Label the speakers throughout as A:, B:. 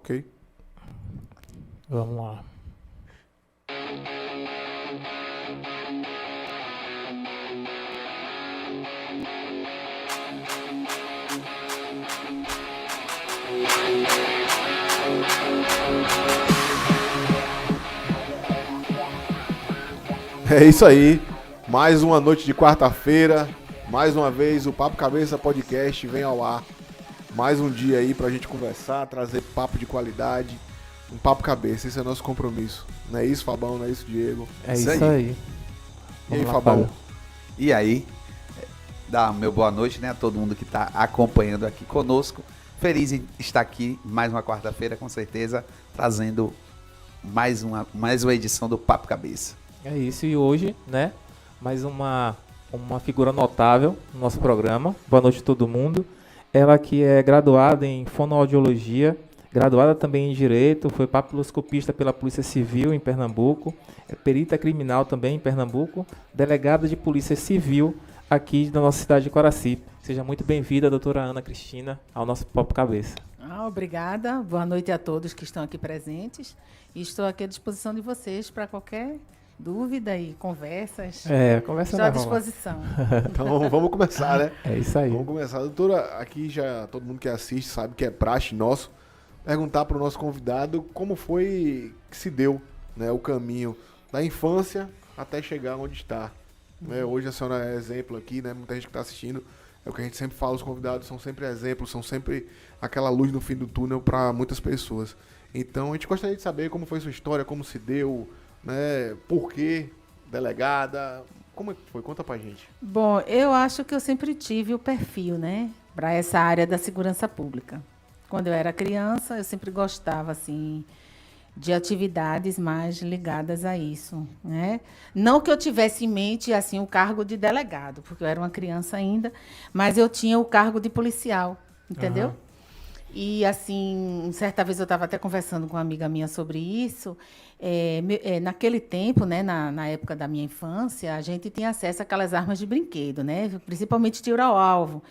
A: Ok.
B: Vamos lá.
A: É isso aí. Mais uma noite de quarta-feira. Mais uma vez o Papo Cabeça Podcast vem ao ar. Mais um dia aí pra gente conversar, trazer papo de qualidade. Um papo cabeça, esse é o nosso compromisso. Não é isso, Fabão? Não é isso, Diego?
B: É isso aí.
A: E aí,
B: Vamos lá,
A: Fabão?
B: Fábio.
C: E aí, dá meu boa noite, né, a todo mundo que está acompanhando aqui conosco. Feliz em estar aqui mais uma quarta-feira, com certeza, trazendo mais uma edição do Papo Cabeça.
B: É isso, e hoje, né, mais uma figura notável no nosso programa. Boa noite a todo mundo. Ela que é graduada em fonoaudiologia, graduada também em Direito, foi papiloscopista pela Polícia Civil em Pernambuco, é perita criminal também em Pernambuco, delegada de Polícia Civil aqui da nossa cidade de Coraci. Seja muito bem-vinda, doutora Ana Cristina, ao nosso Papo Cabeça.
D: Obrigada. Boa noite a todos que estão aqui presentes. E estou aqui à disposição de vocês para qualquer dúvida e conversas.
B: Conversa
D: Estou à
B: vai rolar.
D: disposição.
A: Então vamos começar, né?
B: É isso aí.
A: Vamos começar. Doutora, aqui já todo mundo que assiste sabe que é praxe nosso perguntar para o nosso convidado como foi que se deu, né, o caminho da infância até chegar onde está. Né? Hoje a senhora é exemplo aqui, né? Muita gente que está assistindo, é o que a gente sempre fala, os convidados são sempre exemplos, são sempre aquela luz no fim do túnel para muitas pessoas. Então a gente gostaria de saber como foi sua história, como se deu, né? Por quê? Delegada? Como é que foi? Conta pra gente.
D: Bom, eu acho que eu sempre tive o perfil, né, para essa área da segurança pública. Quando eu era criança, eu sempre gostava, assim, de atividades mais ligadas a isso, né? Não que eu tivesse em mente, assim, o cargo de delegado, porque eu era uma criança ainda, mas eu tinha o cargo de policial, entendeu?
B: Uhum.
D: E, assim, certa vez eu estava até conversando com uma amiga minha sobre isso. Naquele tempo, né, na época da minha infância, a gente tinha acesso àquelas armas de brinquedo, né? Principalmente tiro ao alvo.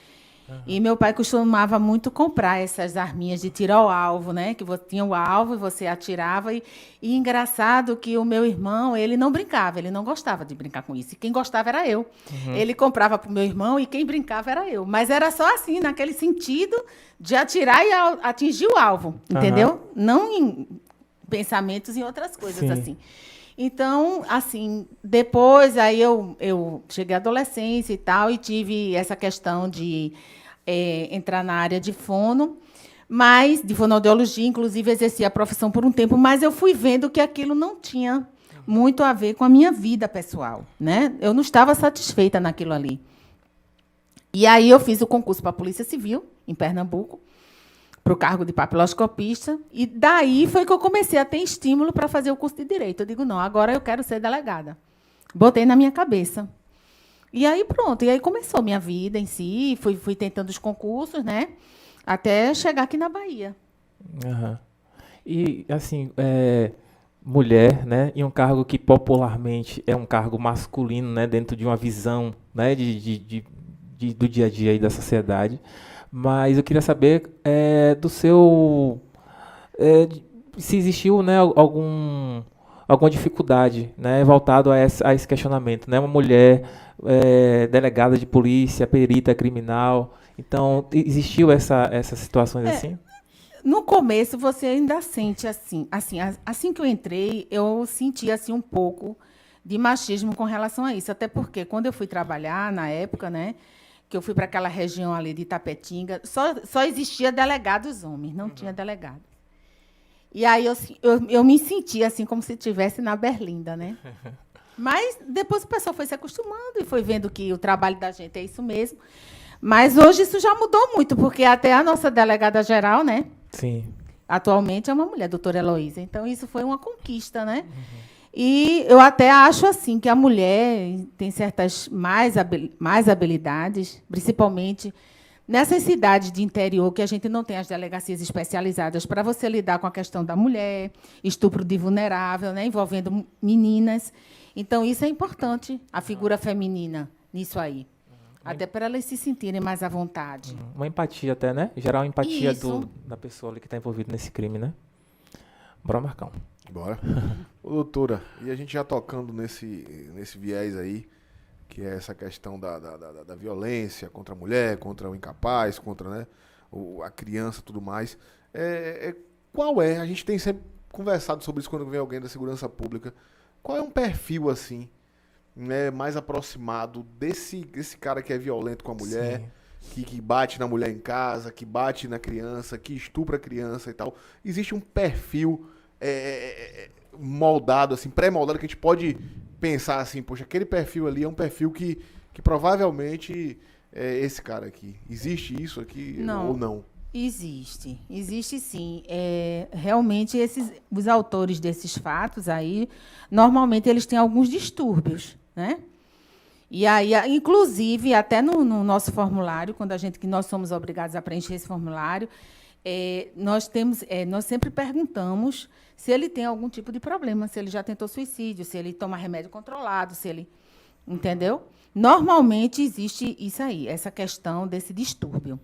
D: E meu pai costumava muito comprar essas arminhas de tiro ao alvo, né? Que você tinha o alvo e você atirava. E engraçado que o meu irmão, ele não brincava, ele não gostava de brincar com isso. E quem gostava era eu. Ele comprava para o meu irmão e quem brincava era eu. Mas era só assim, naquele sentido de atirar e atingir o alvo, entendeu? Não em pensamentos em outras coisas,
B: Sim.
D: assim. Então, assim, depois aí eu cheguei à adolescência e tal, e tive essa questão de entrar na área de fono, mas de fonoaudiologia, inclusive exerci a profissão por um tempo, mas eu fui vendo que aquilo não tinha muito a ver com a minha vida pessoal, né? Eu não estava satisfeita naquilo ali. E aí eu fiz o concurso para a Polícia Civil, em Pernambuco, para o cargo de papiloscopista, e daí foi que eu comecei a ter estímulo para fazer o curso de Direito. Eu digo, não, agora eu quero ser delegada. Botei na minha cabeça. E aí pronto, e aí começou a minha vida em si, fui tentando os concursos, né, até chegar aqui na Bahia.
B: Uhum. E, assim, mulher, né, em um cargo que popularmente é um cargo masculino, né, dentro de uma visão, né, do dia a dia aí da sociedade. Mas eu queria saber do seu... se existiu, né, alguma dificuldade, né, voltado a esse questionamento, né, uma mulher delegada de polícia, perita criminal. Então, existiu essas situações assim?
D: No começo, você ainda sente assim que eu entrei, eu senti assim um pouco de machismo com relação a isso, até porque quando eu fui trabalhar na época, né, que eu fui para aquela região ali de Itapetinga, só existia delegados homens, não tinha delegado. E aí eu me sentia assim como se estivesse na Berlinda, né? Mas depois o pessoal foi se acostumando e foi vendo que o trabalho da gente é isso mesmo. Mas hoje isso já mudou muito, porque até a nossa delegada geral, né?
B: Sim.
D: Atualmente é uma mulher, a doutora Heloísa. Então, isso foi uma conquista, né? E eu até acho assim que a mulher tem certas mais habilidades, principalmente nessas cidades de interior, que a gente não tem as delegacias especializadas para você lidar com a questão da mulher, estupro de vulnerável, né, envolvendo meninas. Então, isso é importante, a figura feminina nisso aí. Até para elas se sentirem mais à vontade.
B: Uma empatia até, né? Gerar uma empatia
D: Isso.
B: da pessoa ali que está envolvida nesse crime, né? Bora, Marcão.
A: Bora. Ô, doutora, e a gente já tocando nesse viés aí, que é essa questão da violência contra a mulher, contra o incapaz, contra, né, a criança e tudo mais. Qual é? A gente tem sempre conversado sobre isso quando vem alguém da segurança pública. Qual é um perfil, assim, né, mais aproximado desse cara que é violento com a mulher, que bate na mulher em casa, que bate na criança, que estupra a criança e tal? Existe um perfil moldado, assim, pré-moldado, que a gente pode pensar assim, poxa, aquele perfil ali é um perfil que provavelmente é esse cara aqui. Existe isso aqui ou não?
D: Existe sim. Realmente, os autores desses fatos aí, normalmente eles têm alguns distúrbios, né? E aí, inclusive, até no nosso formulário, que nós somos obrigados a preencher esse formulário, nós sempre perguntamos se ele tem algum tipo de problema, se ele já tentou suicídio, se ele toma remédio controlado, se ele... Entendeu? Normalmente existe isso aí, essa questão desse distúrbio.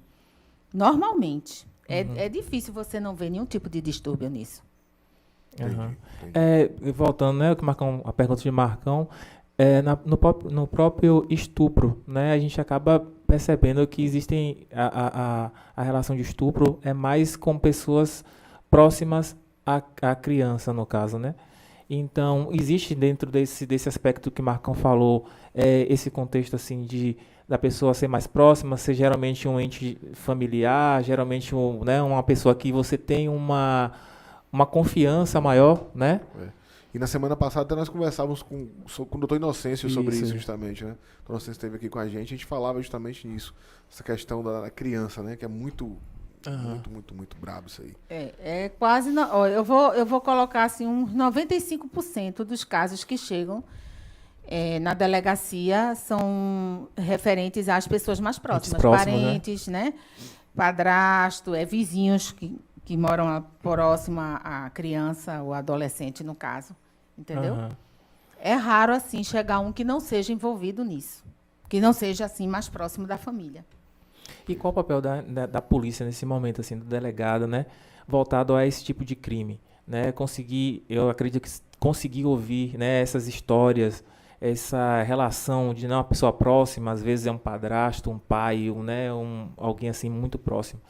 D: Normalmente. É difícil você não ver nenhum tipo de distúrbio nisso.
B: Entendi. Voltando, né, a pergunta de Marcão, no próprio estupro, né, a gente acaba percebendo que existem a relação de estupro é mais com pessoas próximas à criança, no caso, né? Então, existe dentro desse aspecto que Marcão falou, esse contexto assim da pessoa ser mais próxima, ser geralmente um ente familiar, geralmente uma pessoa que você tem uma confiança maior, né?
A: E na semana passada até nós conversávamos com o doutor Inocêncio sobre isso justamente, né? O doutor Inocêncio esteve aqui com a gente falava justamente nisso, essa questão da criança, né? Que é muito brabo isso aí.
D: Quase... eu vou colocar assim, uns 95% dos casos que chegam na delegacia são referentes às pessoas mais próximas, parentes, né? Padrasto, vizinhos que moram próximo à criança ou adolescente, no caso. Entendeu? É raro, assim, chegar um que não seja envolvido nisso. Que não seja, assim, mais próximo da família.
B: E qual o papel da polícia nesse momento, assim, do delegado, né? Voltado a esse tipo de crime, né? Eu acredito que conseguir ouvir, né, essas histórias, essa relação de uma pessoa próxima, às vezes é um padrasto, um pai, né, alguém assim muito próximo.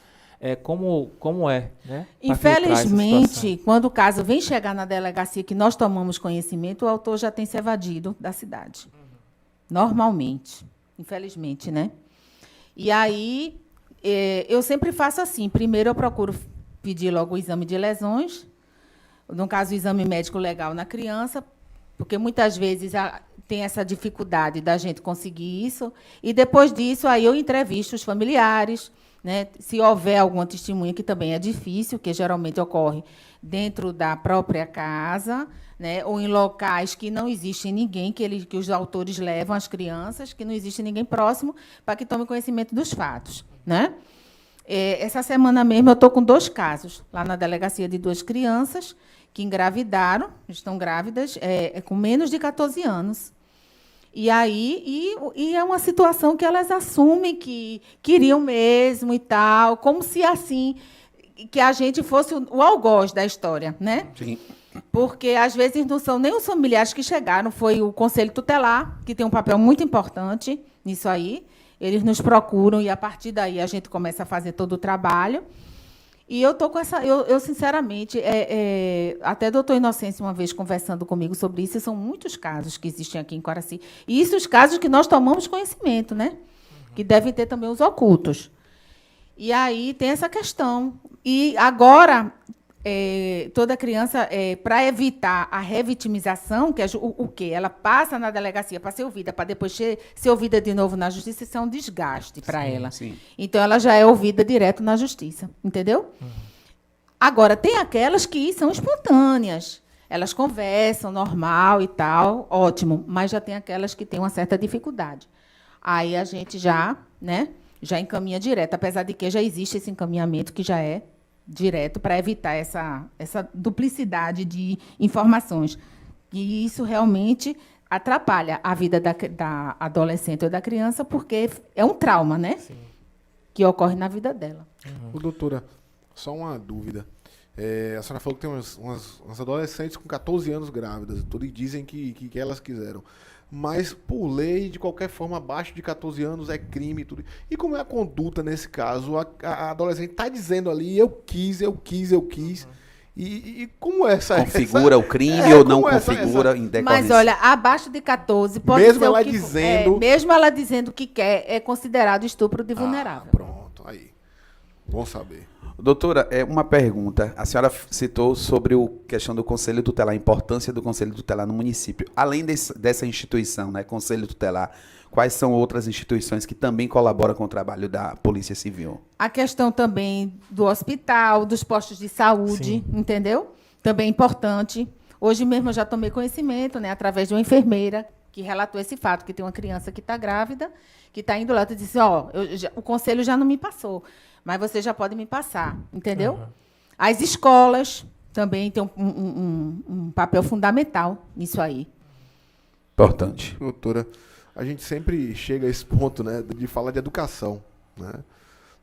B: Como é, né?
D: Infelizmente, quando o caso vem chegar na delegacia que nós tomamos conhecimento, o autor já tem se evadido da cidade. Normalmente. Infelizmente, né? E aí, eu sempre faço assim. Primeiro, eu procuro pedir logo o exame de lesões, no caso, o exame médico legal na criança, porque muitas vezes tem essa dificuldade da gente conseguir isso. E, depois disso, aí eu entrevisto os familiares, né? Se houver alguma testemunha, que também é difícil, que geralmente ocorre dentro da própria casa, né? Ou em locais que não existe ninguém, que os autores levam as crianças, que não existe ninguém próximo, para que tome conhecimento dos fatos, né? Essa semana mesmo eu estou com 2 casos, lá na delegacia, de 2 crianças que engravidaram, estão grávidas, com menos de 14 anos. E aí é uma situação que elas assumem que queriam mesmo e tal, como se assim que a gente fosse o algoz da história, né?
C: Sim.
D: Porque às vezes não são nem os familiares que chegaram, foi o Conselho Tutelar, que tem um papel muito importante nisso aí. Eles nos procuram e a partir daí a gente começa a fazer todo o trabalho. E eu estou com essa... Eu sinceramente, até o doutor Inocêncio, uma vez conversando comigo sobre isso, são muitos casos que existem aqui em Coraci. E isso os casos que nós tomamos conhecimento, né? Que devem ter também os ocultos. E aí tem essa questão. E agora, toda criança, para evitar a revitimização, que é o quê? Ela passa na delegacia para ser ouvida, para depois ser ouvida de novo na justiça, isso é um desgaste para ela.
C: Sim.
D: Então, ela já é ouvida direto na justiça, entendeu? Agora, tem aquelas que são espontâneas. Elas conversam, normal e tal, ótimo, mas já tem aquelas que têm uma certa dificuldade. Aí a gente já encaminha direto, apesar de que já existe esse encaminhamento que já é direto para evitar essa duplicidade de informações. E isso realmente atrapalha a vida da adolescente ou da criança, porque é um trauma, né?
B: Sim.
D: Que ocorre na vida dela.
A: Ô, doutora, só uma dúvida. A senhora falou que tem umas adolescentes com 14 anos grávidas e tudo, e dizem que elas quiseram. Mas, por lei, de qualquer forma, abaixo de 14 anos é crime e tudo. E como é a conduta nesse caso? A adolescente está dizendo ali, eu quis. E como é essa...
C: Configura o crime ou não configura em decorrência?
D: Mas, olha, abaixo de 14, pode
A: Mesmo
D: ser
A: ela
D: o que
A: dizendo...
D: mesmo ela dizendo que quer, é considerado estupro de vulnerável.
A: Pronto, aí. Bom saber.
C: Doutora, uma pergunta. A senhora citou sobre a questão do Conselho Tutelar, a importância do Conselho Tutelar no município. Além dessa instituição, né, Conselho Tutelar, quais são outras instituições que também colaboram com o trabalho da Polícia Civil?
D: A questão também do hospital, dos postos de saúde, entendeu? Também é importante. Hoje mesmo eu já tomei conhecimento, né, através de uma enfermeira que relatou esse fato, que tem uma criança que está grávida, que está indo lá e disse, o conselho já não me passou, mas você já pode me passar, entendeu?
B: Uhum.
D: As escolas também têm um papel fundamental nisso aí.
C: Importante.
A: Doutora, a gente sempre chega a esse ponto, né, de falar de educação, né?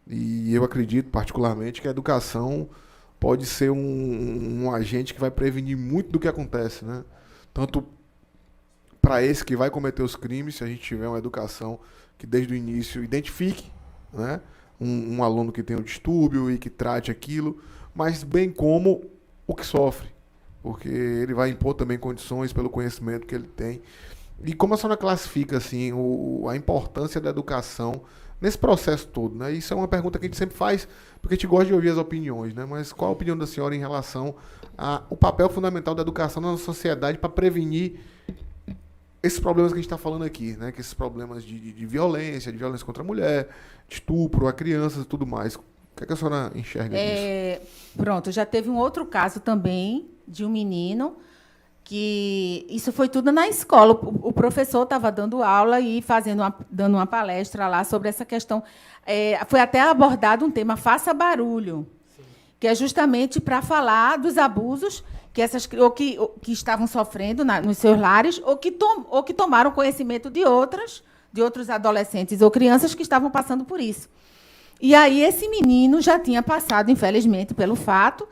A: E eu acredito particularmente que a educação pode ser um agente que vai prevenir muito do que acontece, né? Tanto para esse que vai cometer os crimes, se a gente tiver uma educação que desde o início identifique, né, um aluno que tem um distúrbio e que trate aquilo, mas bem como o que sofre, porque ele vai impor também condições pelo conhecimento que ele tem. E como a senhora classifica assim, a importância da educação nesse processo todo, né? Isso é uma pergunta que a gente sempre faz, porque a gente gosta de ouvir as opiniões, né? Mas qual a opinião da senhora em relação ao papel fundamental da educação na nossa sociedade para prevenir esses problemas que a gente está falando aqui, né? Que esses problemas de violência contra a mulher, de estupro a crianças e tudo mais. O que é que a senhora enxerga disso?
D: Pronto, já teve um outro caso também de um menino que isso foi tudo na escola. O professor estava dando aula e dando uma palestra lá sobre essa questão. Foi até abordado um tema, faça barulho, que é justamente para falar dos abusos que estavam sofrendo nos seus lares ou que tomaram conhecimento de outros adolescentes ou crianças que estavam passando por isso. E aí esse menino já tinha passado, infelizmente, pelo fato,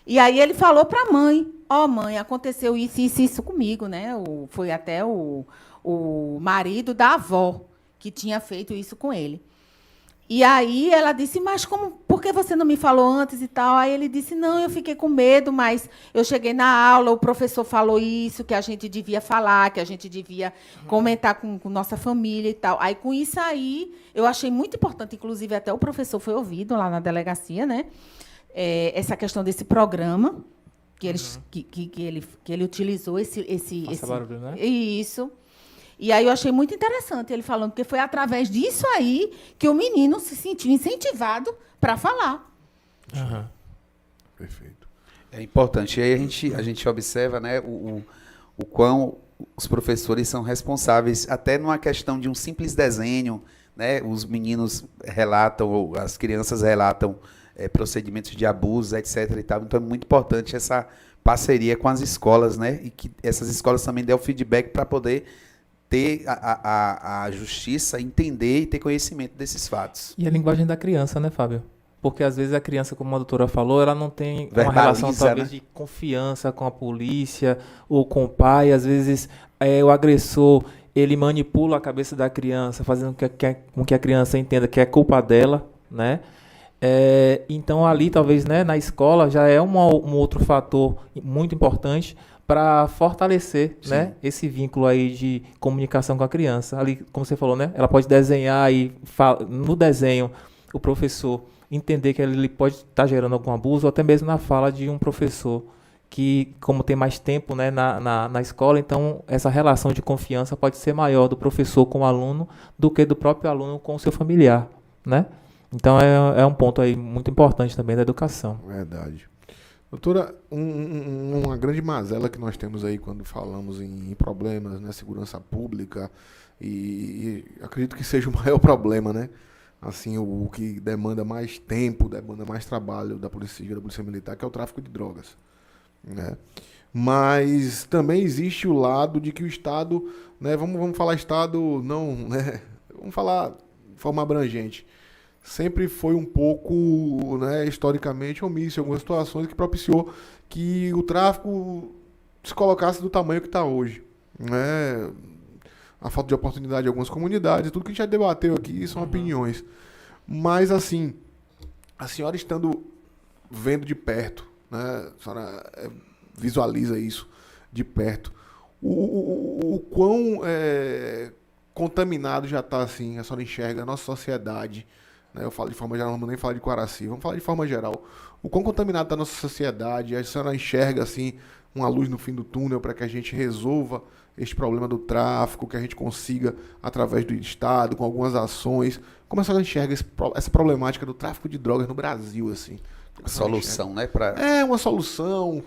D: e aí ele falou para a mãe, mãe, aconteceu isso comigo, né? Foi até o marido da avó que tinha feito isso com ele. E aí ela disse, mas por que você não me falou antes e tal? Aí ele disse, não, eu fiquei com medo, mas eu cheguei na aula, o professor falou isso, que a gente devia falar, que a gente devia comentar com nossa família e tal. Aí, com isso aí, eu achei muito importante, inclusive até o professor foi ouvido lá na delegacia, né? Essa questão desse programa, que ele utilizou esse
B: barulho, né?
D: Isso. E aí eu achei muito interessante ele falando, porque foi através disso aí que o menino se sentiu incentivado para falar.
B: Uhum.
A: Perfeito.
C: É importante. E aí a gente observa, né, o quão os professores são responsáveis, até numa questão de um simples desenho, né, os meninos relatam, ou as crianças relatam procedimentos de abuso, etc. e tal. Então é muito importante essa parceria com as escolas, né, e que essas escolas também dêem o feedback para poder ter a justiça, entender e ter conhecimento desses fatos.
B: E a linguagem da criança, né, Fábio? Porque, às vezes, a criança, como a doutora falou, ela não tem uma
C: Verbaliza,
B: relação, talvez,
C: né?
B: de confiança com a polícia ou com o pai. Às vezes, o agressor, ele manipula a cabeça da criança, fazendo com que a criança entenda que é culpa dela, né? Então, ali, talvez, né, na escola, já é um outro fator muito importante para fortalecer, né, esse vínculo aí de comunicação com a criança. Ali, como você falou, né, ela pode desenhar e no desenho o professor entender que ele pode estar gerando algum abuso, ou até mesmo na fala de um professor que, como tem mais tempo, né, na escola, então essa relação de confiança pode ser maior do professor com o aluno do que do próprio aluno com o seu familiar, né? Então é um ponto aí muito importante também da educação.
A: Verdade. Doutora, uma grande mazela que nós temos aí quando falamos em problemas, né, segurança pública, e acredito que seja o maior problema, né? Assim, o que demanda mais tempo, demanda mais trabalho da Polícia Civil, da Polícia Militar, que é o tráfico de drogas, né? Mas também existe o lado de que o Estado, né, vamos falar Estado, não, né, vamos falar de forma abrangente, sempre foi um pouco, né, historicamente omisso em algumas situações que propiciou que o tráfico se colocasse do tamanho que está hoje, né? A falta de oportunidade em algumas comunidades, tudo que a gente já debateu aqui são opiniões. Mas, assim, a senhora estando vendo de perto, né, a senhora visualiza isso de perto, o quão contaminado já está, assim, a senhora enxerga a nossa sociedade, né? Eu falo de forma geral, não vou nem falar de Coraci, vamos falar de forma geral. O quão contaminado está a nossa sociedade, a senhora enxerga, assim, uma luz no fim do túnel para que a gente resolva este problema do tráfico, que a gente consiga, através do Estado, com algumas ações, como a senhora enxerga essa problemática do tráfico de drogas no Brasil, assim?
C: Solução, né?
A: Uma solução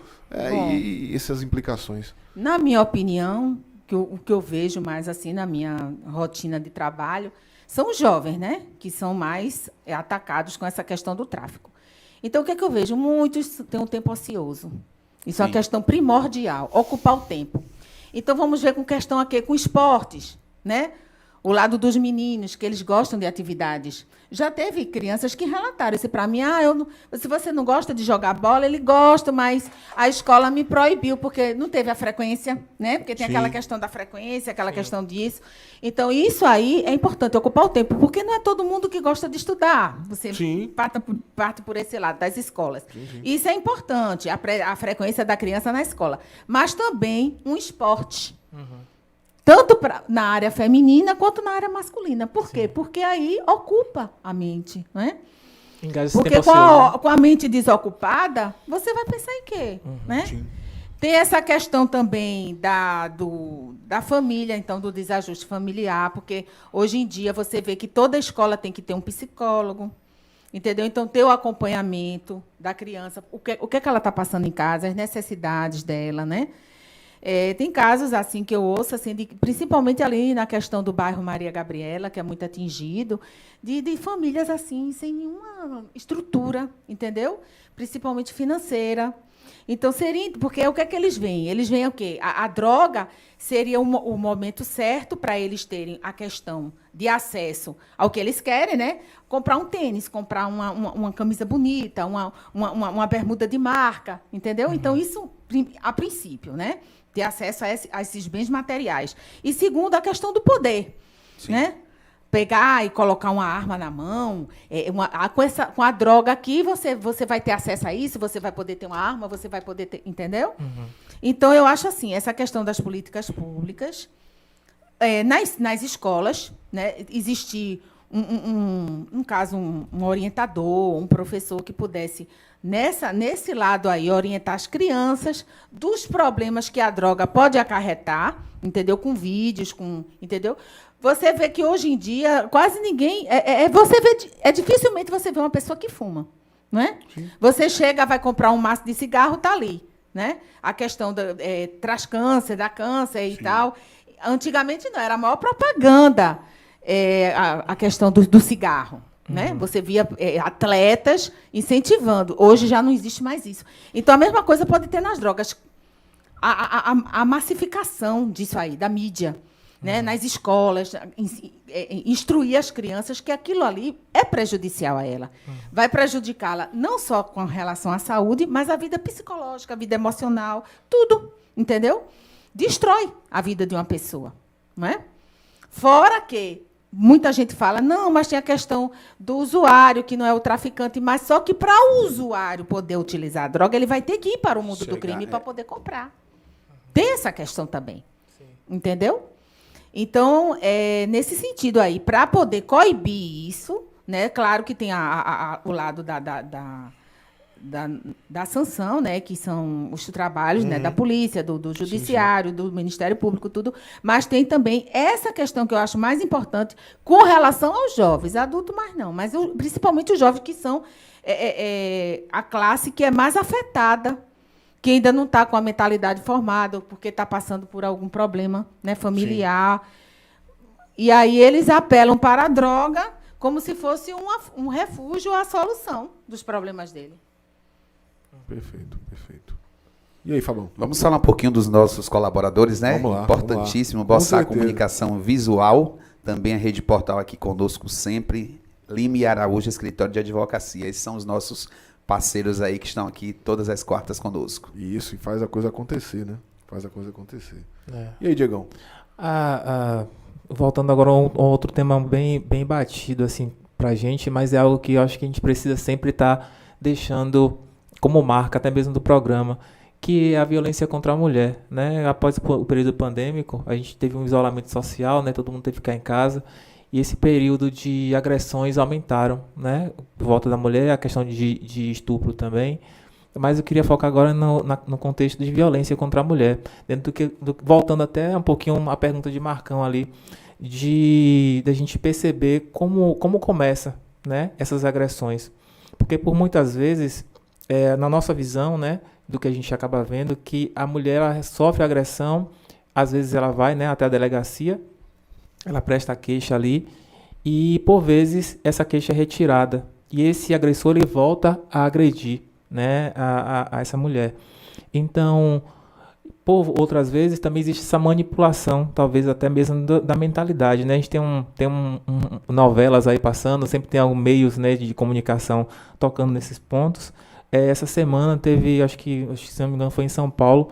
A: e essas implicações.
D: Na minha opinião, o que eu vejo mais assim na minha rotina de trabalho, são os jovens, né? Que são mais atacados com essa questão do tráfico. Então, o que é que eu vejo? Muitos têm um tempo ocioso. Isso é uma questão primordial, ocupar o tempo. Então, vamos ver com questão aqui, com esportes, né? O lado dos meninos, que eles gostam de atividades. Já teve crianças que relataram isso para mim. Se você não gosta de jogar bola, ele gosta, mas a escola me proibiu, porque não teve a frequência, né? Porque tem aquela questão da frequência, aquela questão disso. Então, isso aí é importante, ocupar o tempo, porque não é todo mundo que gosta de estudar. Você parte por esse lado, das escolas. Isso é importante, a frequência da criança na escola. Mas também um esporte. Tanto na área feminina quanto na área masculina. Por quê? Porque aí ocupa a mente, não é? Porque com a mente desocupada, você vai pensar em quê? Né? Tem essa questão também da família, então, do desajuste familiar, porque hoje em dia você vê que toda escola tem que ter um psicólogo, entendeu? Então, ter o acompanhamento da criança, o que é que ela está passando em casa, as necessidades dela, né? Tem casos assim que eu ouço, assim, principalmente ali na questão do bairro Maria Gabriela, que é muito atingido, de famílias assim, sem nenhuma estrutura, entendeu? Principalmente financeira. Então, porque o que é que eles veem? Eles veem o quê? A droga seria o momento certo para eles terem a questão de acesso ao que eles querem, né? Comprar um tênis, comprar uma camisa bonita, uma bermuda de marca, entendeu? Então, isso a princípio, né? Ter acesso a esses bens materiais. E segundo, a questão do poder, né? Pegar e colocar uma arma na mão, com a droga aqui, você vai ter acesso a isso, você vai poder ter uma arma, você vai poder ter, entendeu? Então, eu acho assim, essa questão das políticas públicas, nas escolas, né, existir um caso, um orientador, um professor que pudesse, nesse lado aí, orientar as crianças dos problemas que a droga pode acarretar, entendeu? Com vídeos, entendeu? Você vê que hoje em dia quase ninguém, dificilmente você vê uma pessoa que fuma, não é? Você chega, vai comprar um maço de cigarro, está ali, né? A questão traz câncer, dá câncer e tal. Antigamente não, era a maior propaganda. A questão do cigarro, né? Você via atletas incentivando. Hoje já não existe mais isso. Então, a mesma coisa pode ter nas drogas. A massificação disso aí, da mídia, né? Nas escolas, instruir as crianças que aquilo ali é prejudicial a ela. Vai prejudicá-la não só com relação à saúde, mas a vida psicológica, a vida emocional, tudo, entendeu? Destrói a vida de uma pessoa, não é? Fora que muita gente fala, não, mas tem a questão do usuário, que não é o traficante, mas só que para o usuário poder utilizar a droga, ele vai ter que ir para o mundo do crime para poder comprar. Tem essa questão também. Entendeu? Então, nesse sentido aí, para poder coibir isso, né, claro que tem o lado da sanção, né, que são os trabalhos, né, da polícia, do judiciário, do Ministério Público, tudo, mas tem também essa questão que eu acho mais importante com relação aos jovens, adultos mais não, mas principalmente os jovens que são a classe que é mais afetada, que ainda não está com a mentalidade formada, porque está passando por algum problema, né, familiar. E aí eles apelam para a droga como se fosse um refúgio à solução dos problemas dele.
A: Perfeito, perfeito. E aí, Fabão?
C: Vamos falar um pouquinho dos nossos colaboradores, né?
A: Vamos lá,
C: Importantíssimo,
A: vamos lá. Com
C: Bossar
A: certeza.
C: Comunicação Visual, também a Rede Portal aqui conosco sempre, Lima e Araújo, Escritório de Advocacia. Esses são os nossos parceiros aí que estão aqui todas as quartas conosco.
A: Isso, e faz a coisa acontecer, né? Faz a coisa acontecer.
B: É.
A: E aí, Diegão?
B: Voltando agora a um outro tema bem batido assim pra gente, mas é algo que eu acho que a gente precisa sempre estar deixando como marca, até mesmo do programa, que é a violência contra a mulher, né? Após o período pandêmico, a gente teve um isolamento social, né? Todo mundo teve que ficar em casa, e esse período de agressões aumentaram, né? Por volta da mulher, a questão de estupro também. Mas eu queria focar agora no contexto de violência contra a mulher. Voltando até um pouquinho a pergunta de Marcão ali, da gente perceber como começa, né, essas agressões. Porque por muitas vezes, na nossa visão, né, do que a gente acaba vendo, que a mulher ela sofre agressão, às vezes ela vai, né, até a delegacia, ela presta a queixa ali, e por vezes essa queixa é retirada. E esse agressor ele volta a agredir, né, a essa mulher. Então, por outras vezes também existe essa manipulação, talvez até mesmo da mentalidade, né? A gente tem novelas aí passando, sempre tem alguns meios, né, de comunicação tocando nesses pontos. Essa semana teve, acho que se não me engano foi em São Paulo,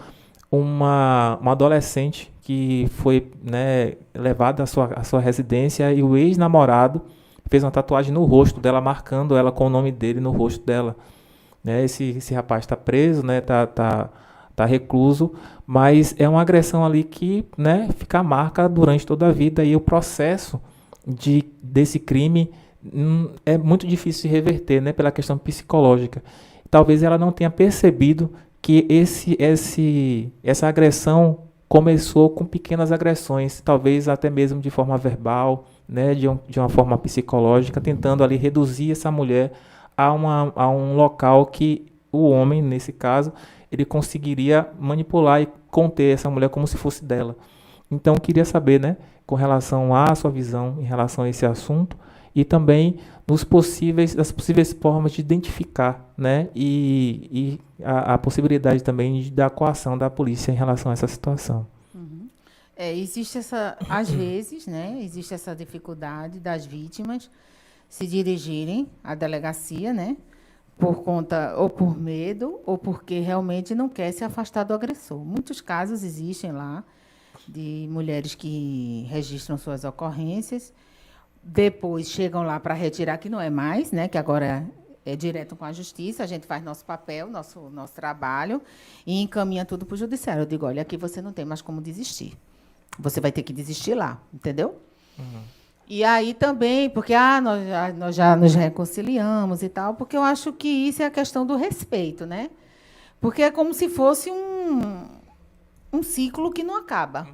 B: uma adolescente que foi, né, levada à sua residência e o ex-namorado fez uma tatuagem no rosto dela, marcando ela com o nome dele no rosto dela. Né, esse rapaz está preso, né, tá recluso, mas é uma agressão ali que, né, fica a marca durante toda a vida, e o processo desse crime é muito difícil de reverter, né, pela questão psicológica. Talvez ela não tenha percebido que essa agressão começou com pequenas agressões, talvez até mesmo de forma verbal, né, de uma forma psicológica, tentando ali reduzir essa mulher a um local que o homem, nesse caso, ele conseguiria manipular e conter essa mulher como se fosse dela. Então, eu queria saber, né, com relação à sua visão em relação a esse assunto e também das possíveis formas de identificar, né, e a possibilidade também da coação da polícia em relação a essa situação.
D: Existe às vezes, né, existe essa dificuldade das vítimas se dirigirem à delegacia, né, por conta ou por medo ou porque realmente não quer se afastar do agressor. Muitos casos existem lá de mulheres que registram suas ocorrências, depois chegam lá para retirar, que não é mais, né, que agora é direto com a justiça, a gente faz nosso papel, nosso trabalho e encaminha tudo para o judiciário. Eu digo, olha, aqui você não tem mais como desistir. Você vai ter que desistir lá, entendeu? Uhum. E aí também, porque nós já nos reconciliamos e tal, porque eu acho que isso é a questão do respeito, né? Porque é como se fosse um ciclo que não acaba.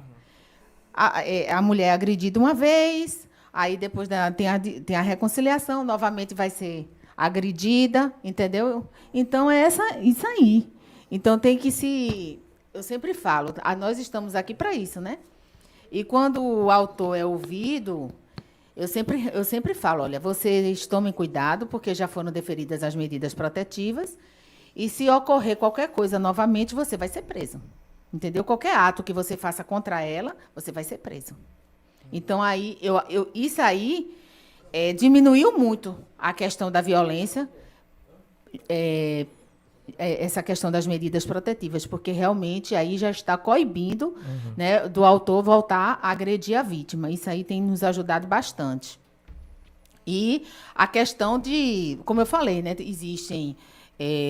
D: A mulher é agredida uma vez, aí depois tem a reconciliação, novamente vai ser agredida, entendeu? Então, é isso aí. Então, tem que eu sempre falo, nós estamos aqui para isso, né? E quando o autor é ouvido, eu sempre falo, olha, vocês tomem cuidado, porque já foram deferidas as medidas protetivas, e se ocorrer qualquer coisa novamente, você vai ser preso. Entendeu? Qualquer ato que você faça contra ela, você vai ser preso. Então, aí, isso aí diminuiu muito a questão da violência, essa questão das medidas protetivas, porque realmente aí já está coibindo, né, do autor voltar a agredir a vítima. Isso aí tem nos ajudado bastante. E a questão como eu falei, né, existem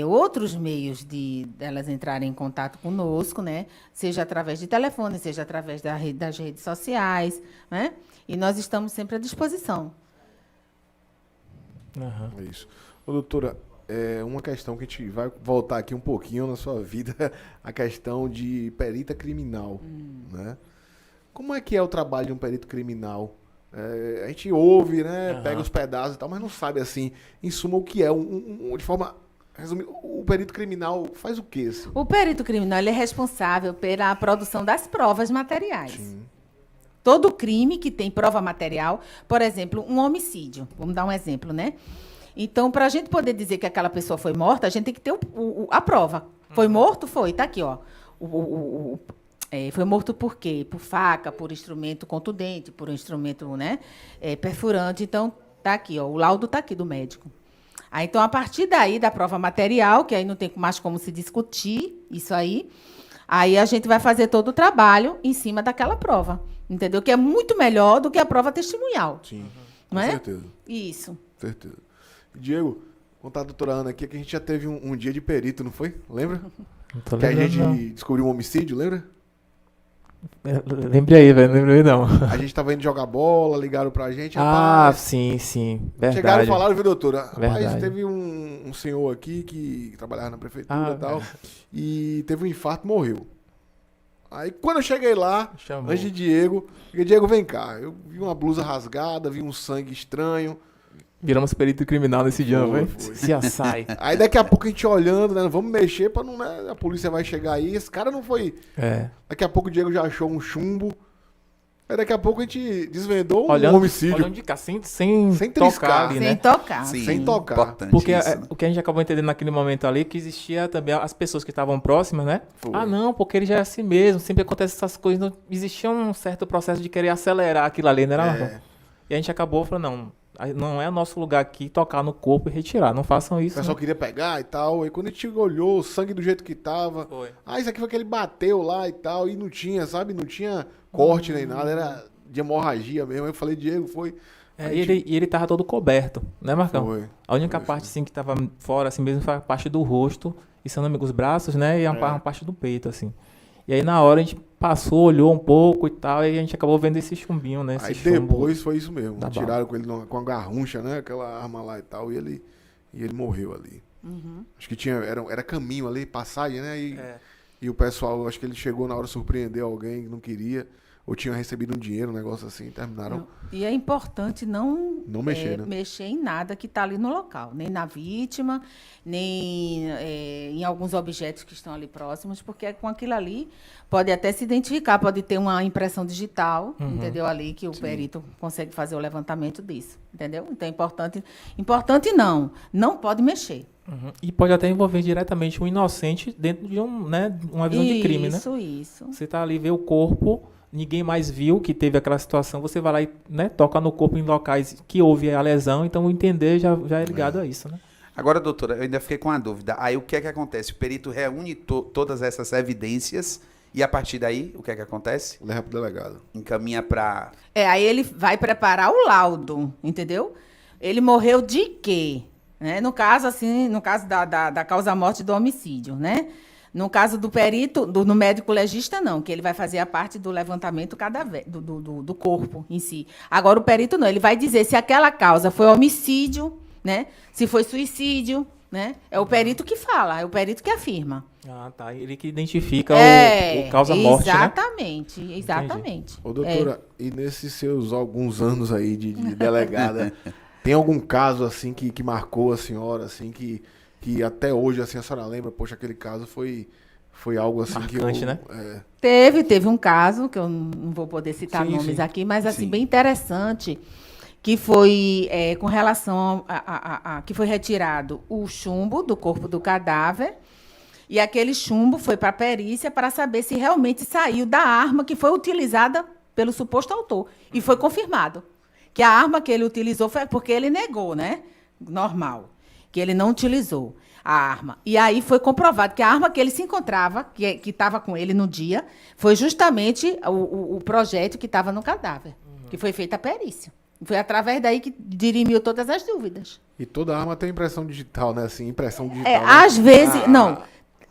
D: outros meios delas entrarem em contato conosco, né, seja através de telefone, seja através das redes sociais, né, e nós estamos sempre à disposição.
A: É isso. Ô, doutora, uma questão que a gente vai voltar aqui um pouquinho na sua vida, a questão de perita criminal, né? Como é que é o trabalho de um perito criminal? A gente ouve, né, pega os pedaços e tal, mas não sabe, assim, em suma, o que é. De forma resumida, o perito criminal faz o quê? Assim?
D: O perito criminal ele é responsável pela produção das provas materiais.
A: Sim.
D: Todo crime que tem prova material, por exemplo, um homicídio, vamos dar um exemplo, né? Então, para a gente poder dizer que aquela pessoa foi morta, a gente tem que ter a prova. Foi morto? Foi, tá aqui, ó. Foi morto por quê? Por faca, por instrumento contundente, por um instrumento, né, perfurante. Então, tá aqui, ó, o laudo tá aqui do médico. Aí, então, a partir daí, da prova material, que aí não tem mais como se discutir isso aí a gente vai fazer todo o trabalho em cima daquela prova, entendeu? Que é muito melhor do que a prova testemunhal.
A: Sim,
D: não
A: com
D: é?
A: certeza.
D: Isso.
A: Certeza. Diego, contar a doutora Ana aqui que a gente já teve um dia de perito, não foi? Lembra?
B: Não tô
A: Que a
B: lembrando,
A: gente
B: não.
A: descobriu um homicídio, lembra?
B: Lembre aí, velho. Não lembrei, não.
A: A gente tava indo jogar bola, ligaram pra gente.
B: Ah,
A: rapaz,
B: sim.
A: chegaram e
B: Verdade.
A: falaram, viu, doutora? Rapaz,
B: Verdade.
A: teve um senhor aqui que trabalhava na prefeitura
B: Ah,
A: e tal, e teve um infarto e morreu. Aí, quando eu cheguei lá,
B: Chamou.
A: antes de Diego, Diego, vem cá. Eu vi uma blusa rasgada, vi um sangue estranho.
B: Viramos perito criminal nesse dia,
A: Foi,
B: foi?
A: foi.
B: Se assai.
A: Aí, daqui a pouco, a gente olhando, né? Vamos mexer pra não, né? A polícia vai chegar aí. Esse cara não foi... Daqui a pouco, o Diego já achou um chumbo. Aí, daqui a pouco, a gente desvendou um homicídio.
B: Olhando de cá, sem
A: Sem
B: tocar
A: triscar.
B: ali,
D: Sem
B: né?
D: tocar.
C: Sim,
A: Sem tocar.
C: Importante
B: Porque
C: isso, né?
B: o que a gente acabou entendendo naquele momento ali, que existia também as pessoas que estavam próximas, né?
A: Foi.
B: Ah, não, porque ele já é assim mesmo, sempre acontece essas coisas. Não, existia um certo processo de querer acelerar aquilo ali, né, Marcão? E a gente acabou falando, não é o nosso lugar aqui tocar no corpo e retirar, não façam
A: O
B: isso.
A: pessoal
B: né?
A: queria pegar e tal. E quando a gente olhou o sangue do jeito que tava.
B: Foi.
A: Ah, isso aqui foi que ele bateu lá e tal. E não tinha, sabe? Não tinha corte nem nada. Era de hemorragia mesmo. Eu falei, Diego, foi. Aí,
B: E ele tava todo coberto, né, Marcão?
A: Foi.
B: A única parte, assim, que tava fora, assim mesmo, foi a parte do rosto, e se eu não me engano, os braços, né, e uma parte do peito, assim. E aí, na hora, a gente passou, olhou um pouco e tal, e a gente acabou vendo esse chumbinho, né, esse
A: Aí
B: chumbo
A: depois foi isso mesmo.
B: da
A: Tiraram com ele com a garruncha, né? Aquela arma lá e tal. E ele morreu ali. Acho que era caminho ali, passagem, né? E o pessoal, acho que ele chegou na hora de surpreender alguém que não queria. Ou tinha recebido um dinheiro, um negócio assim, e terminaram.
D: Não. E é importante não
A: mexer, né?
D: mexer em nada que está ali no local, nem na vítima, nem em alguns objetos que estão ali próximos, porque com aquilo ali pode até se identificar, pode ter uma impressão digital, entendeu? Ali que o perito consegue fazer o levantamento disso, entendeu? Então é importante não pode mexer.
B: Uhum. E pode até envolver diretamente um inocente dentro de uma visão de crime, né?
D: Isso.
B: Você tá ali, vê o corpo, ninguém mais viu que teve aquela situação, você vai lá e, né, toca no corpo em locais que houve a lesão, então o entender já é ligado a isso, né?
C: Agora, doutora, eu ainda fiquei com uma dúvida. Aí o que é que acontece? O perito reúne todas essas evidências e a partir daí, o que é que acontece?
A: Leva pro delegado.
C: Encaminha para...
D: Aí ele vai preparar o laudo, entendeu? Ele morreu de quê? Né? No caso da causa-morte do homicídio, né? No caso do perito, do médico legista, não, que ele vai fazer a parte do levantamento do corpo em si. Agora, o perito não, ele vai dizer se aquela causa foi homicídio, né? Se foi suicídio, né? É o perito que fala, é o perito que afirma.
B: Ah, tá. Ele que identifica o causa-morte, né?
D: Exatamente.
A: Ô, doutora, e nesses seus alguns anos aí de delegada, tem algum caso, assim, que marcou a senhora, assim, que até hoje, assim, a senhora lembra? Poxa, aquele caso foi algo, assim,
B: Marcante, né?
D: Teve um caso, que eu não vou poder citar
A: Sim,
D: nomes
A: sim.
D: aqui, mas, assim,
C: Sim.
D: bem interessante, que foi com relação a que foi retirado o chumbo do corpo do cadáver, e aquele chumbo foi para a perícia para saber se realmente saiu da arma que foi utilizada pelo suposto autor. E foi confirmado que a arma que ele utilizou foi porque ele negou, né? Normal. Que ele não utilizou a arma. E aí foi comprovado que a arma que ele se encontrava, que estava com ele no dia, foi justamente o projétil que estava no cadáver, que foi feita a perícia. Foi através daí que dirimiu todas as dúvidas.
A: E toda arma tem impressão digital, né? Assim, impressão digital. né?
D: Às vezes, não.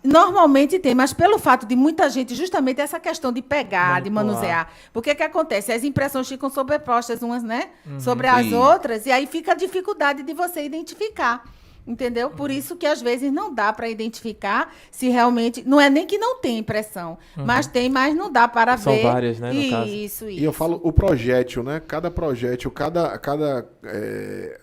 D: Normalmente tem, mas pelo fato de muita gente, justamente essa questão de pegar, de manusear. Porque que acontece? As impressões ficam sobrepostas umas, né? Sobre as
C: Sim.
D: outras, e aí fica a dificuldade de você identificar. Entendeu? Por isso que às vezes não dá para identificar se realmente. Não é nem que não tem impressão, mas tem, mas não dá para
B: São
D: ver.
B: várias, né, no caso.
D: Isso.
A: E eu falo o projétil, né? Cada projétil,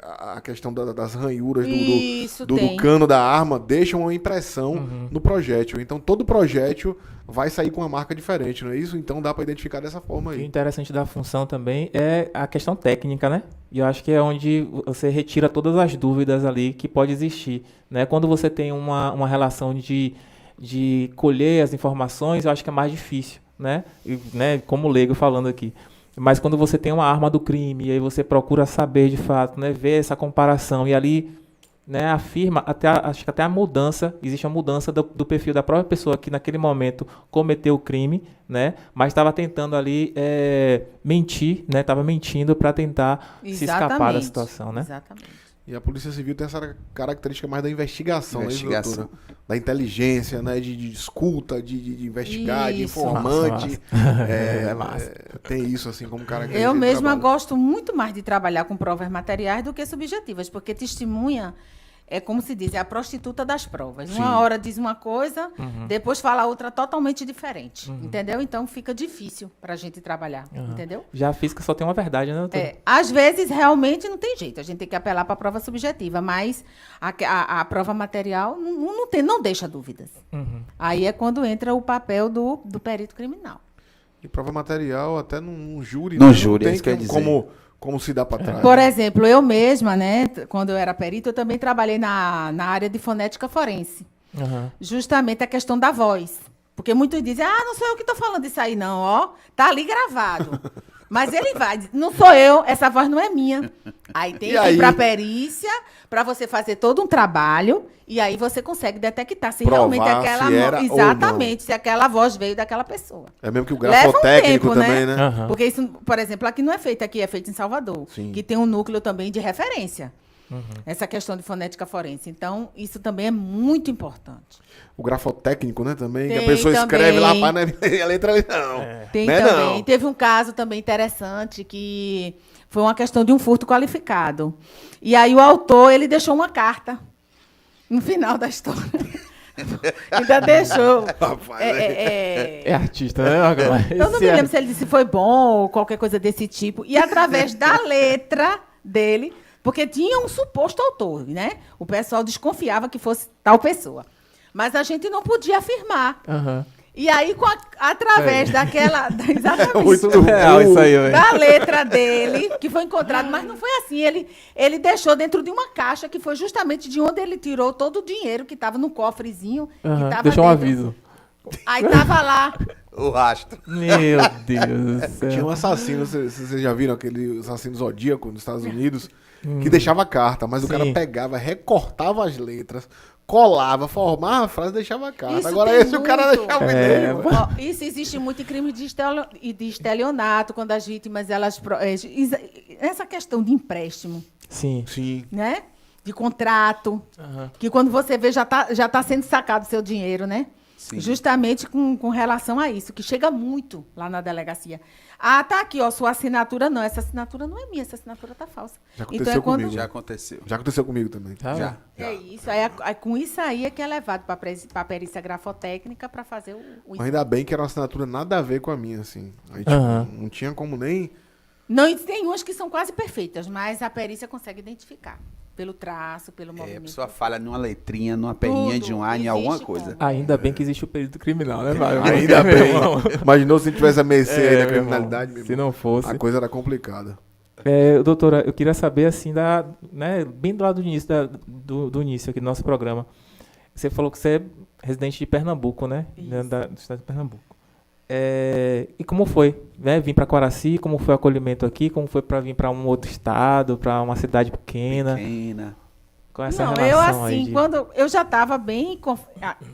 A: a questão das ranhuras
D: Isso
A: do
D: tem.
A: cano da arma deixam uma impressão no projétil. Então todo projétil vai sair com uma marca diferente, não é isso? Então dá para identificar dessa forma
B: O
A: aí.
B: interessante da função também é a questão técnica, né? E eu acho que é onde você retira todas as dúvidas ali que pode existir, né? Quando você tem uma relação de de colher as informações, eu acho que é mais difícil, né? E, né, como leigo falando aqui. Mas quando você tem uma arma do crime, e aí você procura saber de fato, né, ver essa comparação, e ali, né, afirma, acho que até a mudança, existe uma mudança do perfil da própria pessoa que naquele momento cometeu o crime, né, mas estava tentando ali mentir, né, estava mentindo para tentar se escapar da situação, né?
D: Exatamente.
A: E a Polícia Civil tem essa característica mais da investigação, né,
C: Investigação.
A: doutora? Da inteligência, né? De escuta, de investigar, de
D: Isso.
A: informante.
B: É massa.
A: Tem isso, assim, como característica
D: Eu
A: de
D: mesma
A: trabalho.
D: gosto muito mais de trabalhar com provas materiais do que subjetivas, porque testemunha é como se diz, é a prostituta das provas.
A: Sim.
D: Uma hora diz uma coisa, depois fala outra totalmente diferente, entendeu? Então fica difícil para a gente trabalhar, entendeu?
B: Já a física só tem uma verdade, né, doutor?
D: Às vezes, realmente, não tem jeito. A gente tem que apelar para a prova subjetiva, mas a prova material não deixa dúvidas. Aí é quando entra o papel do perito criminal.
A: E prova material, até num júri.
C: No
A: né,
C: júri,
A: não
C: é isso que eu ia dizer.
A: como se dá para trás.
D: Por exemplo, eu mesma, né, quando eu era perito, eu também trabalhei na área de fonética forense.
B: Aham.
D: Justamente a questão da voz. Porque muitos dizem, não sou eu que estou falando isso aí, não, ó. Tá ali gravado. Mas ele vai, diz, não sou eu, essa voz não é minha. Aí tem
A: E
D: que
A: aí?
D: ir para a perícia, para você fazer todo um trabalho, e aí você consegue detectar se
A: Provar
D: realmente aquela
A: se era ou
D: exatamente, se aquela voz veio daquela pessoa.
A: É mesmo que o
D: Leva um
A: grafotécnico
D: tempo,
A: também,
D: né?
A: né?
B: Aham.
D: Porque isso, por exemplo, aqui não é feito, aqui é feito em Salvador,
A: Sim.
D: que tem um núcleo também de referência. Essa questão de fonética forense. Então, isso também é muito importante.
A: O grafotécnico, né, também. Que a
D: Tem
A: pessoa escreve
D: também.
A: lá, a letra ali, não.
D: Tem
A: Né,
D: também.
A: não?
D: Teve um caso também interessante que foi uma questão de um furto qualificado. E aí o autor, ele deixou uma carta no final da história. Ainda deixou.
A: Rapaz,
B: É artista, né? Agora?
D: Eu não me lembro se ele disse foi bom ou qualquer coisa desse tipo. E através da letra dele, porque tinha um suposto autor, né? O pessoal desconfiava que fosse tal pessoa. Mas a gente não podia afirmar.
B: Aham.
D: E aí, através daquela. Exatamente.
A: Muito
B: Surreal isso aí, velho.
D: Da letra dele, que foi encontrado, mas não foi assim. Ele deixou dentro de uma caixa, que foi justamente de onde ele tirou todo o dinheiro que estava no cofrezinho. Que
B: Aham.
D: tava
B: Deixou um
D: dentro.
B: aviso.
D: Aí estava lá.
C: O rastro.
B: Meu Deus do céu.
A: Tinha um assassino, vocês já viram aquele assassino zodíaco nos Estados Unidos, que deixava carta, mas o cara
B: Sim.
A: pegava, recortava as letras, colava, formava a frase e deixava a carta.
D: Isso
A: Agora
D: tem
A: esse o cara
D: muito.
A: deixava o
B: É,
A: e-mail.
D: Ó, isso existe muito em crime de estelionato, quando as vítimas, essa questão de empréstimo,
B: Sim.
A: Sim.
D: né? De contrato,
B: Aham.
D: que quando você vê já tá sendo sacado o seu dinheiro, né?
C: Sim.
D: Justamente com relação a isso, que chega muito lá na delegacia. Ah, tá aqui, ó, sua assinatura não. Essa assinatura não é minha, essa assinatura tá falsa.
A: Já aconteceu comigo.
C: Já aconteceu.
A: Já aconteceu comigo também.
B: Tá,
C: Já.
D: É isso. Aí, com isso aí é que é levado para a perícia grafotécnica para fazer o
A: Mas ainda bem que era uma assinatura nada a ver com a minha, assim. Aí, tipo,
B: Aham.
A: não tinha como nem...
D: Não, e tem umas que são quase perfeitas, mas a perícia consegue identificar. Pelo traço, pelo
C: A
D: movimento.
C: pessoa falha numa letrinha, numa perninha
D: Tudo.
C: de um ar, em
D: Existe
C: alguma
D: como.
C: coisa.
B: Ainda bem que existe o perito criminal, né, Mário?
A: Ainda
B: Meu
A: bem.
B: irmão.
A: Imaginou se tivesse a mercê aí
B: É,
A: da
B: meu
A: criminalidade,
B: irmão,
A: meu
B: se
A: irmão.
B: não fosse.
A: A coisa era complicada.
B: Doutora, eu queria saber, assim, né, bem do lado do início, do início aqui do nosso programa. Você falou que você é residente de Pernambuco, né?
D: Isso.
B: Do estado de Pernambuco. E como foi, né? Vir para Coraci, como foi o acolhimento aqui, como foi para vir para um outro estado, para uma cidade pequena?
C: Pequena.
B: Com essa
D: Não,
B: relação
D: eu
B: aí
D: assim,
B: de...
D: quando eu já estava bem...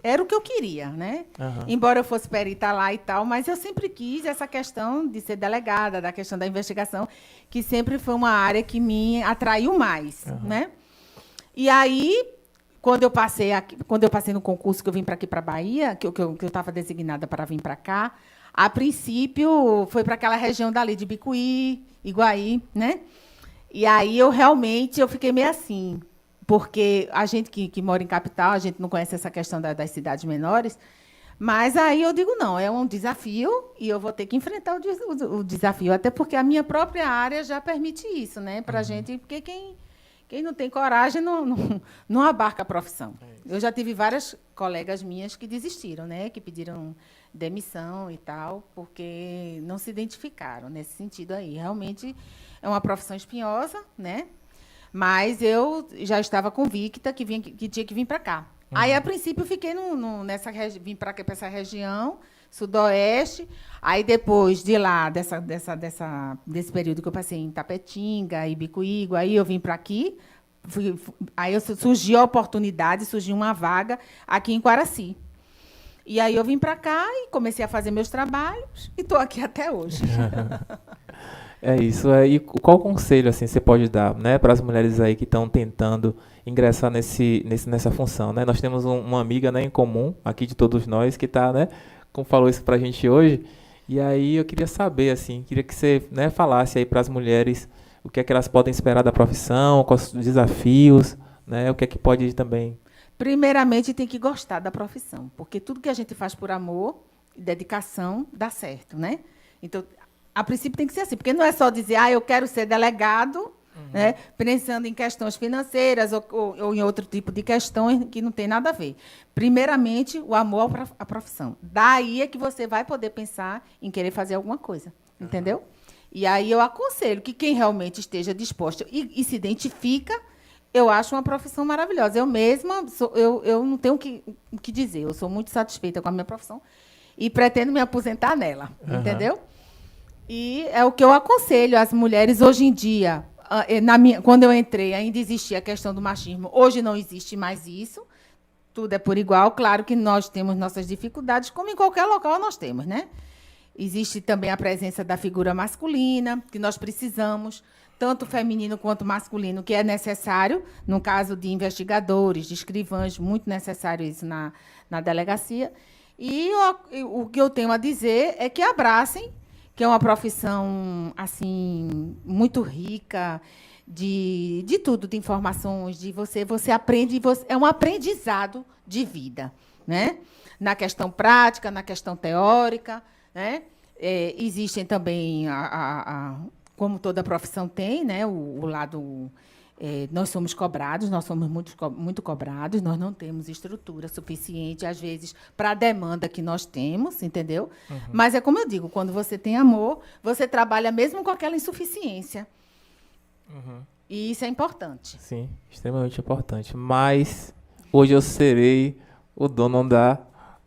D: Era o que eu queria, né?
B: Aham.
D: Embora eu fosse perita lá e tal, mas eu sempre quis essa questão de ser delegada, da questão da investigação, que sempre foi uma área que me atraiu mais, né? E aí, quando eu passei no concurso, que eu vim para aqui, para Bahia, que eu estava designada para vir para cá, a princípio foi para aquela região dali de Bicuí, Iguaí, né? E aí eu fiquei meio assim, porque a gente que mora em capital, a gente não conhece essa questão das cidades menores, mas aí eu digo, não, é um desafio e eu vou ter que enfrentar o desafio, até porque a minha própria área já permite isso, né? Para a gente, porque quem não tem coragem não abarca a profissão. Eu já tive várias colegas minhas que desistiram, né? Que pediram demissão e tal, porque não se identificaram nesse sentido aí. Realmente é uma profissão espinhosa, né? Mas eu já estava convicta que tinha que vir para cá. Aí, a princípio, eu fiquei vim para essa região, sudoeste. Aí, depois de lá, desse período que eu passei em Tapetinga, Ibicuígua, aí eu vim para aqui. Aí surgiu a oportunidade, surgiu uma vaga aqui em Quaraci. E aí eu vim para cá e comecei a fazer meus trabalhos e estou aqui até hoje.
B: É isso. E qual conselho assim você pode dar, né, para as mulheres aí que estão tentando ingressar nessa função, né? Nós temos uma amiga, né, em comum aqui de todos nós que está, né, como falou isso para a gente hoje. E aí eu queria saber assim, queria que você, né, falasse aí para as mulheres o que é que elas podem esperar da profissão, quais os desafios, né, o que é que pode também.
D: Primeiramente, tem que gostar da profissão, porque tudo que a gente faz por amor e dedicação dá certo, né? Então, a princípio tem que ser assim, porque não é só dizer, eu quero ser delegado, né, pensando em questões financeiras ou em outro tipo de questões que não tem nada a ver. Primeiramente, o amor à profissão. Daí é que você vai poder pensar em querer fazer alguma coisa, entendeu? E aí eu aconselho que quem realmente esteja disposto e se identifica, eu acho uma profissão maravilhosa. Eu mesma, eu não tenho o que dizer. Eu sou muito satisfeita com a minha profissão e pretendo me aposentar nela, entendeu? E é o que eu aconselho às mulheres hoje em dia. Quando eu entrei, ainda existia a questão do machismo. Hoje não existe mais isso. Tudo é por igual. Claro que nós temos nossas dificuldades, como em qualquer local nós temos, né? Existe também a presença da figura masculina, que nós precisamos, tanto feminino quanto masculino, que é necessário, no caso de investigadores, de escrivãs, muito necessário isso na delegacia. E o que eu tenho a dizer é que abracem, que é uma profissão assim muito rica de tudo, de informações, de você aprende, é um aprendizado de vida, né? Na questão prática, na questão teórica, né? Existem também, como toda profissão tem, né? O lado... nós somos cobrados, nós somos muito cobrados, nós não temos estrutura suficiente, às vezes, para a demanda que nós temos, entendeu? Mas é como eu digo, quando você tem amor, você trabalha mesmo com aquela insuficiência. E isso é importante.
B: Sim, extremamente importante. Mas hoje eu serei o dono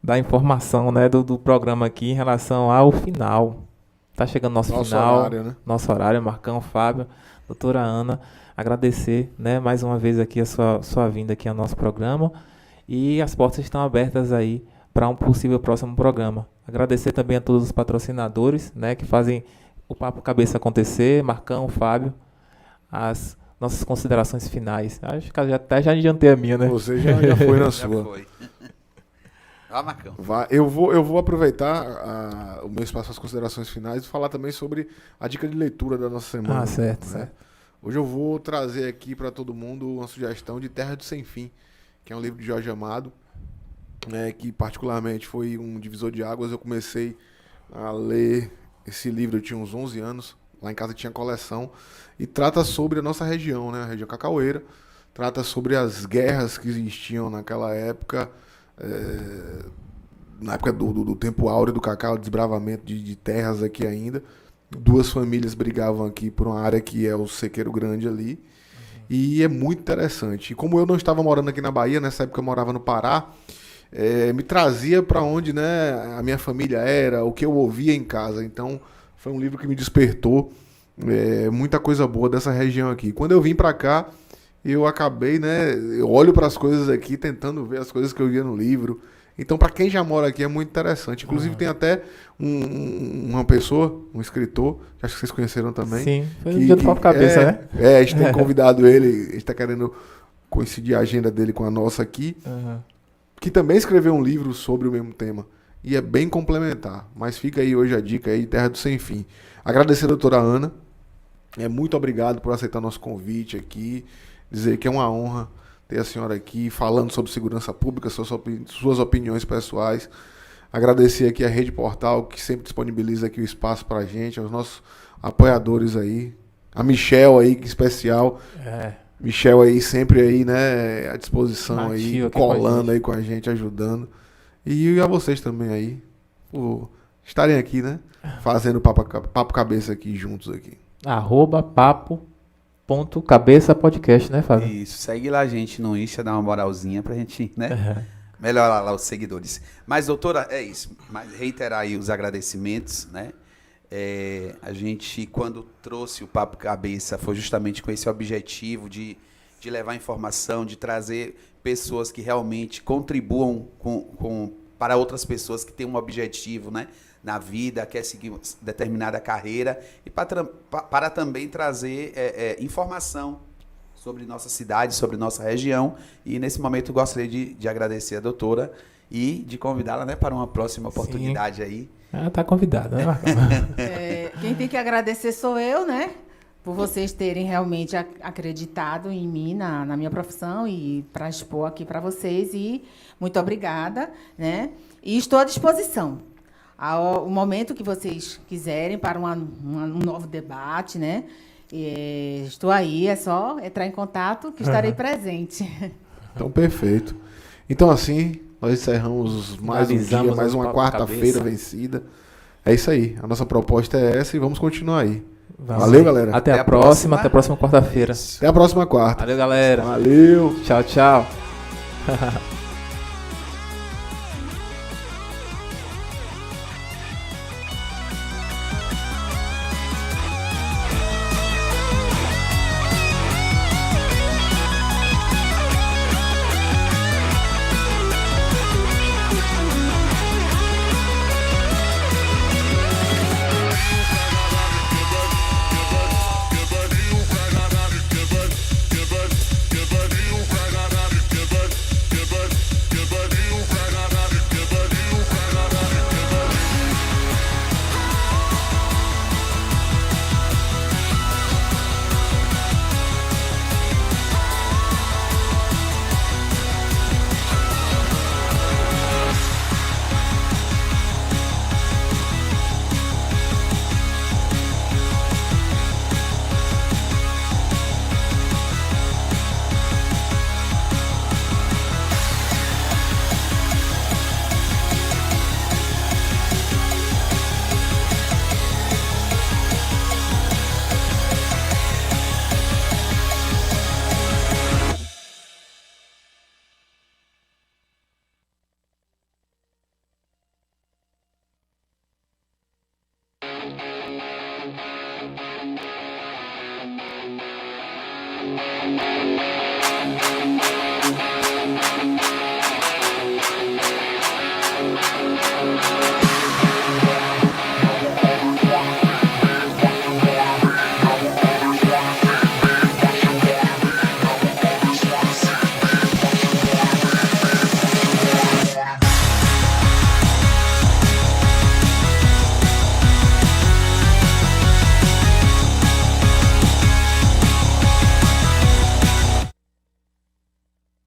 B: da informação, né, do programa aqui em relação ao final. Está chegando nosso final.
A: Horário, né?
B: Nosso horário, Marcão, Fábio, doutora Ana. Agradecer, né, mais uma vez aqui a sua vinda aqui ao nosso programa. E as portas estão abertas aí para um possível próximo programa. Agradecer também a todos os patrocinadores, né, que fazem o Papo Cabeça acontecer. Marcão, Fábio, as nossas considerações finais. Acho que até já adiantei a minha, né?
A: Você já foi na
C: Já
A: sua.
C: foi. Vai, Marcão.
A: Eu vou aproveitar o meu espaço para as considerações finais e falar também sobre a dica de leitura da nossa semana.
B: Certo,
A: né?
B: certo.
A: Hoje eu vou trazer aqui para todo mundo uma sugestão de Terra do Sem Fim, que é um livro de Jorge Amado, né, que particularmente foi um divisor de águas. Eu comecei a ler esse livro, eu tinha uns 11 anos, lá em casa tinha coleção, e trata sobre a nossa região, né, a região cacaueira, trata sobre as guerras que existiam naquela época, na época do tempo áureo do cacau, desbravamento de terras aqui ainda. Duas famílias brigavam aqui por uma área que é o Sequeiro Grande ali. E é muito interessante. E como eu não estava morando aqui na Bahia, nessa época eu morava no Pará, me trazia para onde, né, a minha família era, o que eu ouvia em casa. Então foi um livro que me despertou muita coisa boa dessa região aqui. Quando eu vim para cá, eu acabei, né, eu olho para as coisas aqui tentando ver as coisas que eu via no livro. Então, para quem já mora aqui, é muito interessante. Inclusive, tem até uma pessoa, um escritor, que acho que vocês conheceram também.
B: Sim, foi o dia do Papo Cabeça, né?
A: A gente tem convidado ele, a gente está querendo coincidir a agenda dele com a nossa aqui, que também escreveu um livro sobre o mesmo tema. E é bem complementar. Mas fica aí hoje a dica aí, Terra do Sem Fim. Agradecer a doutora Ana. Muito obrigado por aceitar nosso convite aqui. Dizer que é uma honra ter a senhora aqui falando sobre segurança pública, suas opiniões pessoais. Agradecer aqui a Rede Portal, que sempre disponibiliza aqui o espaço para a gente, aos nossos apoiadores aí. A Michel aí, que especial. Michel aí, sempre aí, né, à disposição aí, colando aí com a gente, ajudando. E a vocês também aí, por estarem aqui, né, fazendo papo cabeça aqui juntos aqui.
B: @papo Cabeça Podcast, né, Fábio?
C: Isso, segue lá a gente no Insta, dá uma moralzinha pra gente, né? Melhorar lá os seguidores. Mas, doutora, é isso. Mas reiterar aí os agradecimentos, né? A gente, quando trouxe o Papo Cabeça, foi justamente com esse objetivo de levar informação, de trazer pessoas que realmente contribuam para outras pessoas que têm um objetivo, né, na vida, quer seguir determinada carreira, e para também trazer informação sobre nossa cidade, sobre nossa região. E nesse momento gostaria de agradecer a doutora e de convidá-la, né, para uma próxima oportunidade. Sim. Aí.
B: Ah, tá convidada, né, Marcão?
D: Quem tem que agradecer sou eu, né? Por vocês terem realmente acreditado em mim, na minha profissão, e para expor aqui para vocês. E muito obrigada, né? E estou à disposição. O momento que vocês quiserem para um novo debate, né? Estou aí, é só entrar em contato que estarei presente.
A: Então, perfeito. Então, assim, nós encerramos mais um dia, mais uma quarta-feira vencida. É isso aí. A nossa proposta é essa e vamos continuar aí. Valeu, galera.
B: Até a próxima quarta-feira.
A: Até a próxima quarta.
B: Valeu, galera.
A: Valeu.
B: Tchau, tchau.